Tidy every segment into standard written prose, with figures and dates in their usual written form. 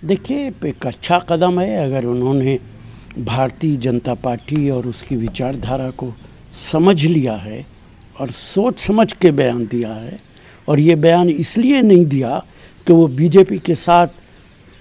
देखिए, एक अच्छा कदम है अगर उन्होंने भारतीय जनता पार्टी और उसकी विचारधारा को समझ लिया है और सोच समझ के बयान दिया है। और ये बयान इसलिए नहीं दिया कि वो बीजेपी के साथ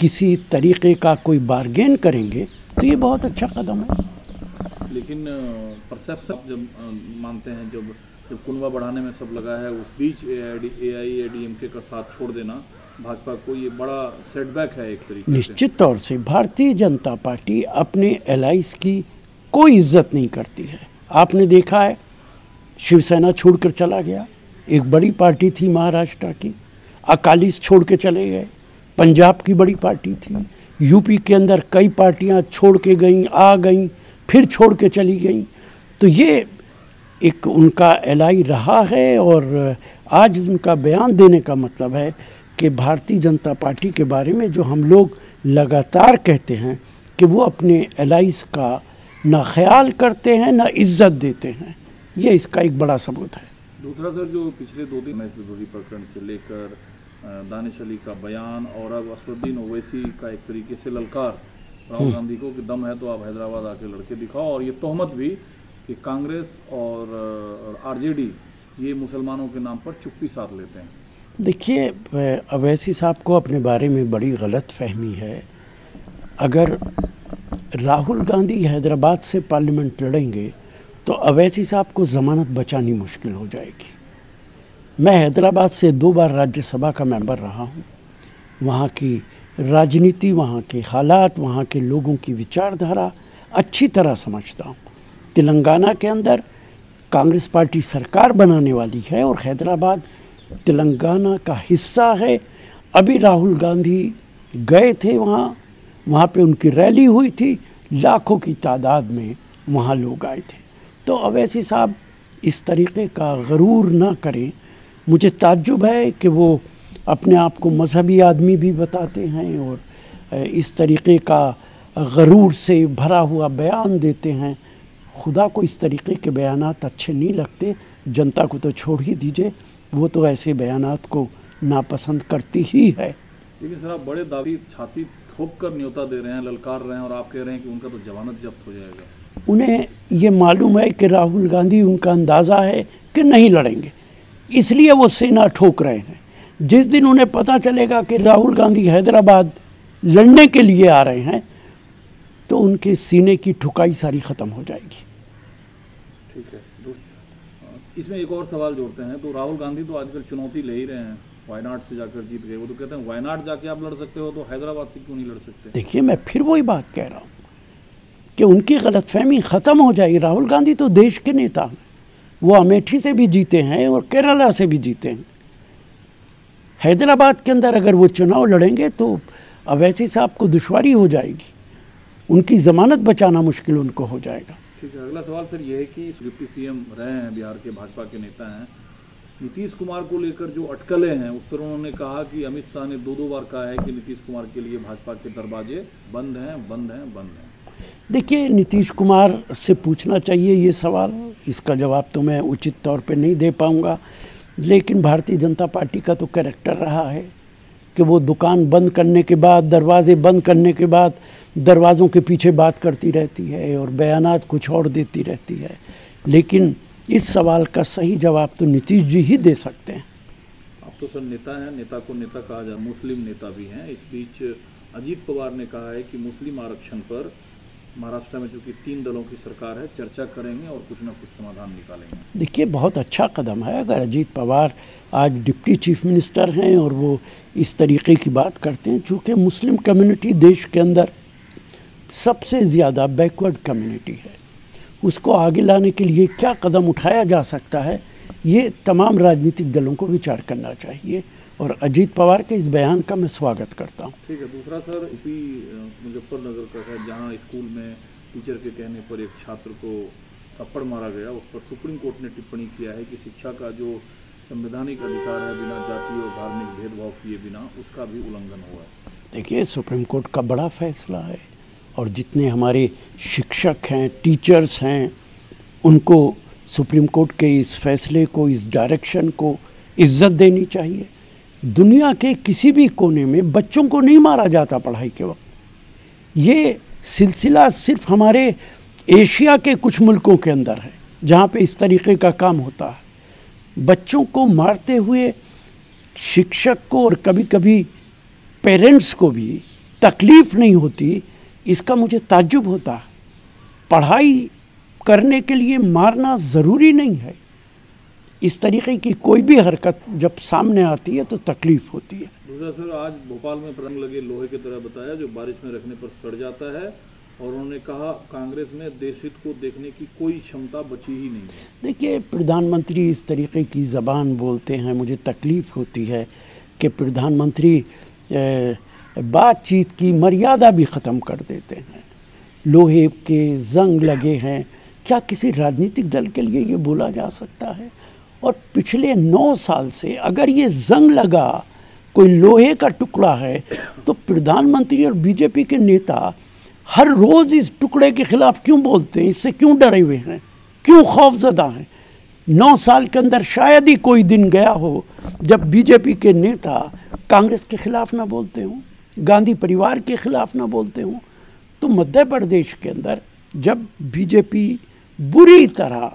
किसी तरीके का कोई बार्गेन करेंगे, तो ये बहुत अच्छा कदम है। लेकिन परसेप्शन जब मानते हैं, जब कुनबा बढ़ाने में सब लगा है, उस बीच AIADMK का साथ छोड़ देना भाजपा को ये बड़ा सेटबैक है एक तरीके से। निश्चित तौर से भारतीय जनता पार्टी अपने एलाइज की कोई इज्जत नहीं करती है। आपने देखा है, शिवसेना छोड़कर चला गया, एक बड़ी पार्टी थी महाराष्ट्र की, अकालीस छोड़ के चले गए, पंजाब की बड़ी पार्टी थी, यूपी के अंदर कई पार्टियां छोड़ के गईं, आ गईं, फिर छोड़ के चली गईं। तो ये एक उनका एलाई रहा है और आज उनका बयान देने का मतलब है कि भारतीय जनता पार्टी के बारे में जो हम लोग लगातार कहते हैं कि वो अपने एलाइज का ना ख्याल करते हैं ना इज्जत देते हैं, ये इसका एक बड़ा सबूत है। दूसरा सर, जो पिछले 2 दिन में विभूति प्रकरण से लेकर दानिश अली का बयान और अब असदुद्दीन ओवैसी का एक तरीके से ललकार राहुल गांधी को कि दम है तो आप हैदराबाद आके लड़के दिखाओ, और ये तोहमत भी कि कांग्रेस और RJD ये मुसलमानों के नाम पर चुप्पी साध लेते हैं। देखिए, अवैसी साहब को अपने बारे में बड़ी गलत फहमी है। अगर राहुल गांधी हैदराबाद से पार्लियामेंट लड़ेंगे तो अवैसी साहब को ज़मानत बचानी मुश्किल हो जाएगी। मैं हैदराबाद से 2 बार राज्यसभा का मेंबर रहा हूँ। वहाँ की राजनीति, वहाँ के हालात, वहाँ के लोगों की विचारधारा अच्छी तरह समझता हूँ। तेलंगाना के अंदर कांग्रेस पार्टी सरकार बनाने वाली है और हैदराबाद तेलंगाना का हिस्सा है। अभी राहुल गांधी गए थे वहाँ पे उनकी रैली हुई थी, लाखों की तादाद में वहाँ लोग आए थे। तो अवैसी साहब इस तरीके का गरूर ना करें। मुझे ताज्जुब है कि वो अपने आप को मजहबी आदमी भी बताते हैं और इस तरीके का गरूर से भरा हुआ बयान देते हैं। खुदा को इस तरीके के बयानात अच्छे नहीं लगते। जनता को तो छोड़ ही दीजिए, वो तो ऐसे बयानात को नापसंद करती ही है। लेकिन सर, आप बड़े दावी छाती ठोक कर न्योता दे रहे हैं, ललकार रहे हैं, और आप कह रहे हैं कि उनका तो जमानत जब्त हो जाएगा। उन्हें ये मालूम है कि राहुल गांधी, उनका अंदाज़ा है कि नहीं लड़ेंगे, इसलिए वो सेना ठोक रहे हैं। जिस दिन उन्हें पता चलेगा कि राहुल गांधी हैदराबाद लड़ने के लिए आ रहे हैं तो उनके सीने की ठुकाई सारी ख़त्म हो जाएगी। ठीक है, इसमें एक और सवाल जोड़ते हैं। तो राहुल गांधी तो आजकल चुनौती ले ही रहे हैं, वायनाड से जाकर जीत गए। वो तो कहते हैं वायनाड जाके आप लड़ सकते हो, तो हैदराबाद से क्यों नहीं लड़ सकते? देखिए, मैं फिर वही बात कह रहा हूँ कि उनकी गलतफहमी ख़त्म हो जाएगी। राहुल गांधी तो देश के नेता हैं, वो अमेठी से भी जीते हैं और केरला से भी जीते हैं। हैदराबाद के अंदर अगर वो चुनाव लड़ेंगे तो अवैसी साहब को दुश्वारी हो जाएगी, उनकी ज़मानत बचाना मुश्किल उनको हो जाएगा। ठीक है, अगला सवाल सर ये है कि डिप्टी CM रहे हैं, बिहार के भाजपा के नेता हैं, नीतीश कुमार को लेकर जो अटकलें हैं उस पर उन्होंने कहा कि अमित शाह ने 2 बार कहा है कि नीतीश कुमार के लिए भाजपा के दरवाजे बंद हैं, बंद हैं, बंद हैं। देखिए, नीतीश कुमार से पूछना चाहिए ये सवाल, इसका जवाब तो मैं उचित तौर पे नहीं दे पाऊँगा। लेकिन भारतीय जनता पार्टी का तो कैरेक्टर रहा है कि वो दुकान बंद करने के बाद, दरवाजे बंद करने के बाद दरवाज़ों के पीछे बात करती रहती है और बयानात कुछ और देती रहती है। लेकिन इस सवाल का सही जवाब तो नीतीश जी ही दे सकते हैं। आप तो सर नेता हैं, नेता को नेता कहा जाए, मुस्लिम नेता भी हैं। इस बीच अजीत पवार ने कहा है कि मुस्लिम आरक्षण पर महाराष्ट्र में चूंकि 3 दलों की सरकार है, चर्चा करेंगे और कुछ ना कुछ समाधान निकालेंगे। देखिए, बहुत अच्छा कदम है अगर अजीत पवार आज डिप्टी चीफ मिनिस्टर हैं और वो इस तरीके की बात करते हैं। चूँकि मुस्लिम कम्युनिटी देश के अंदर सबसे ज़्यादा बैकवर्ड कम्युनिटी है, उसको आगे लाने के लिए क्या कदम उठाया जा सकता है, ये तमाम राजनीतिक दलों को विचार करना चाहिए और अजीत पवार के इस बयान का मैं स्वागत करता हूँ। ठीक है, दूसरा सर, यूपी मुजफ्फरनगर का है जहाँ स्कूल में टीचर के कहने पर एक छात्र को थप्पड़ मारा गया, उस पर सुप्रीम कोर्ट ने टिप्पणी किया है कि शिक्षा का जो संवैधानिक अधिकार है बिना जाति और धार्मिक भेदभाव किए बिना, उसका भी उल्लंघन हुआ है। देखिए, सुप्रीम कोर्ट का बड़ा फैसला है और जितने हमारे शिक्षक हैं, टीचर्स हैं, उनको सुप्रीम कोर्ट के इस फैसले को, इस डायरेक्शन को इज्जत देनी चाहिए। दुनिया के किसी भी कोने में बच्चों को नहीं मारा जाता पढ़ाई के वक्त। ये सिलसिला सिर्फ हमारे एशिया के कुछ मुल्कों के अंदर है जहाँ पे इस तरीके का काम होता है। बच्चों को मारते हुए शिक्षक को और कभी कभी पेरेंट्स को भी तकलीफ़ नहीं होती, इसका मुझे ताज्जुब होता है। पढ़ाई करने के लिए मारना ज़रूरी नहीं है। इस तरीके की कोई भी हरकत जब सामने आती है तो तकलीफ़ होती है। दूसरा सर, आज भोपाल में रंग लगे लोहे की तरह बताया जो बारिश में रखने पर सड़ जाता है, और उन्होंने कहा कांग्रेस में देश हित को देखने की कोई क्षमता बची ही नहीं है। देखिए, प्रधानमंत्री इस तरीके की ज़बान बोलते हैं, मुझे तकलीफ़ होती है कि प्रधानमंत्री बातचीत की मर्यादा भी ख़त्म कर देते हैं। लोहे के जंग लगे हैं, क्या किसी राजनीतिक दल के लिए ये बोला जा सकता है? और पिछले 9 साल से अगर ये जंग लगा कोई लोहे का टुकड़ा है तो प्रधानमंत्री और बीजेपी के नेता हर रोज़ इस टुकड़े के खिलाफ क्यों बोलते हैं? इससे क्यों डरे हुए हैं, क्यों खौफजदा हैं? 9 साल के अंदर शायद ही कोई दिन गया हो जब बीजेपी के नेता कांग्रेस के खिलाफ ना बोलते हों, गांधी परिवार के खिलाफ ना बोलते हों। तो मध्य प्रदेश के अंदर जब बीजेपी बुरी तरह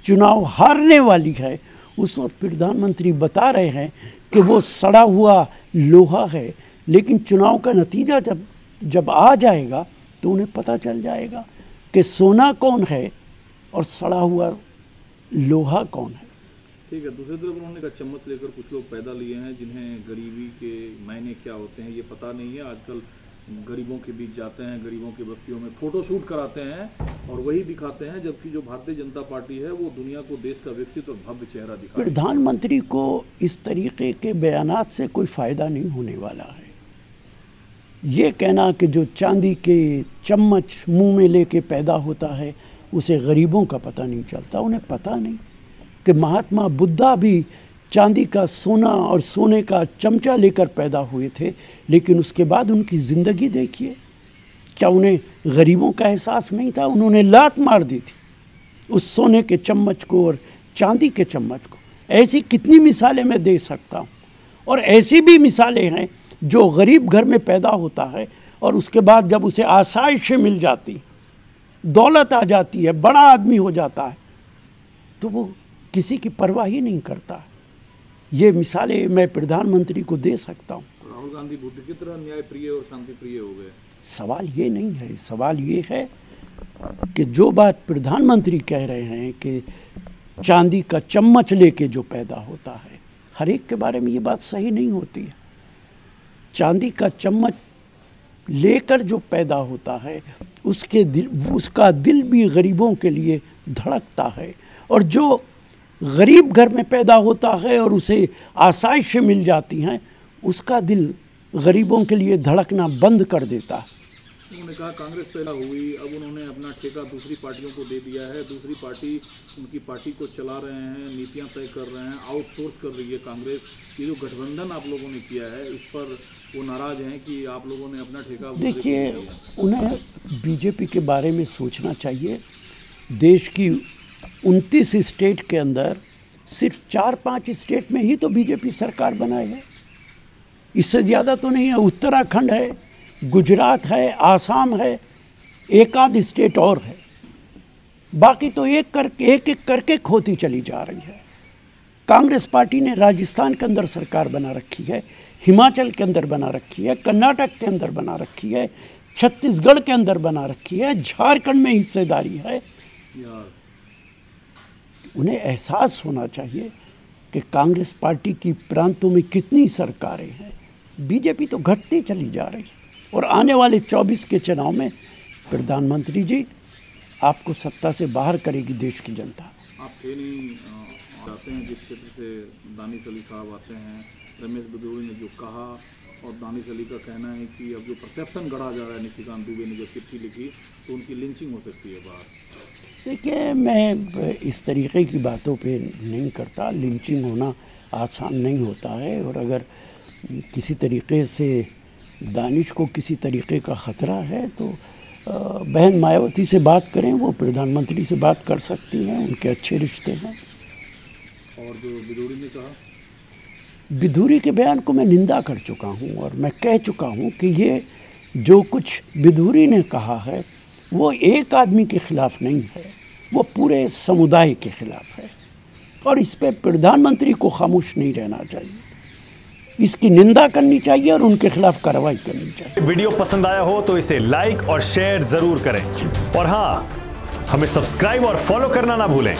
चुनाव हारने वाली है, उस वक्त प्रधानमंत्री बता रहे हैं कि वो सड़ा हुआ लोहा है, लेकिन चुनाव का नतीजा जब आ जाएगा तो उन्हें पता चल जाएगा कि सोना कौन है और सड़ा हुआ लोहा कौन है। ठीक है। दूसरी तरफ उन्होंने कहा चम्मच लेकर कुछ लोग पैदा लिए हैं जिन्हें गरीबी के मायने क्या होते हैं ये पता नहीं है। आजकल गरीबों के बीच जाते हैं, गरीबों की बस्तियों में फोटो शूट कराते हैं और वही दिखाते हैं, जबकि जो भारतीय जनता पार्टी है वो दुनिया को देश का विकसित और भव्य चेहरा दिखा। प्रधानमंत्री को इस तरीके के बयानात से कोई फ़ायदा नहीं होने वाला है। ये कहना कि जो चांदी के चम्मच मुंह में लेके पैदा होता है उसे गरीबों का पता नहीं चलता। उन्हें पता नहीं कि महात्मा बुद्धा भी चांदी का सोना और सोने का चमचा लेकर पैदा हुए थे, लेकिन उसके बाद उनकी ज़िंदगी देखिए, क्या उन्हें गरीबों का एहसास नहीं था? उन्होंने लात मार दी थी उस सोने के चम्मच को और चांदी के चम्मच को। ऐसी कितनी मिसालें मैं दे सकता हूँ। और ऐसी भी मिसालें हैं जो गरीब घर में पैदा होता है और उसके बाद जब उसे आसाइशें मिल जाती, दौलत आ जाती है, बड़ा आदमी हो जाता है, तो वो किसी की परवाह ही नहीं करता। ये मिसालें मैं प्रधानमंत्री को दे सकता हूँ। राहुल गांधी बुद्ध की तरह न्याय प्रिय और शांति प्रिय हो गए। सवाल ये नहीं है, सवाल ये है कि जो बात प्रधानमंत्री कह रहे हैं कि चांदी का चम्मच लेके जो पैदा होता है, हर एक के बारे में ये बात सही नहीं होती है। चांदी का चम्मच लेकर जो पैदा होता है उसका दिल भी गरीबों के लिए धड़कता है, और जो गरीब घर में पैदा होता है और उसे आसाइशें मिल जाती हैं, उसका दिल गरीबों के लिए धड़कना बंद कर देता है। उन्होंने कहा कांग्रेस पैदा हुई, अब उन्होंने अपना ठेका दूसरी पार्टियों को दे दिया है, दूसरी पार्टी उनकी पार्टी को चला रहे हैं, नीतियां तय कर रहे हैं, आउटसोर्स कर रही है कांग्रेस। ये जो गठबंधन आप लोगों ने किया है इस पर वो नाराज़ हैं कि आप लोगों ने अपना ठेका। देखिए, उन्हें बीजेपी के बारे में सोचना चाहिए। देश की 29 स्टेट के अंदर सिर्फ 4-5 स्टेट में ही तो बीजेपी सरकार बनाई है, इससे ज़्यादा तो नहीं है। उत्तराखंड है, गुजरात है, आसाम है, एक आध स्टेट और है, बाकी तो एक एक करके खोती चली जा रही है। कांग्रेस पार्टी ने राजस्थान के अंदर सरकार बना रखी है, हिमाचल के अंदर बना रखी है, कर्नाटक के अंदर बना रखी है, छत्तीसगढ़ के अंदर बना रखी है, झारखंड में हिस्सेदारी है। उन्हें एहसास होना चाहिए कि कांग्रेस पार्टी की प्रांतों में कितनी सरकारें हैं। बीजेपी तो घटती चली जा रही है, और आने वाले 24 के चुनाव में प्रधानमंत्री जी आपको सत्ता से बाहर करेगी देश की जनता। आप थे नहीं आते हैं जिस क्षेत्र से दानिश अली साहब आते हैं, रमेश बदौड़ी ने जो कहा, और दानिश अली का कहना है कि अब जो परसेप्शन गढ़ा जा रहा है, निशिकांत दुबे ने जो चिट्ठी लिखी तो उनकी लिंचिंग हो सकती है बाहर। देखिए, मैं इस तरीके की बातों पे नहीं करता। लिंचिंग होना आसान नहीं होता है, और अगर किसी तरीके से दानिश को किसी तरीके का ख़तरा है तो बहन मायावती से बात करें, वो प्रधानमंत्री से बात कर सकती हैं, उनके अच्छे रिश्ते हैं। और जो बदौड़ी ने कहा, विधूरी के बयान को मैं निंदा कर चुका हूँ और मैं कह चुका हूँ कि ये जो कुछ विधूरी ने कहा है वो एक आदमी के खिलाफ नहीं है, वो पूरे समुदाय के खिलाफ है और इस पे प्रधानमंत्री को खामोश नहीं रहना चाहिए, इसकी निंदा करनी चाहिए और उनके खिलाफ कार्रवाई करनी चाहिए। वीडियो पसंद आया हो तो इसे लाइक और शेयर जरूर करें और हाँ, हमें सब्सक्राइब और फॉलो करना ना भूलें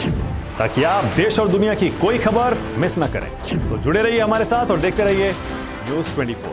ताकि आप देश और दुनिया की कोई खबर मिस ना करें। तो जुड़े रहिए हमारे साथ और देखते रहिए न्यूज़ 24।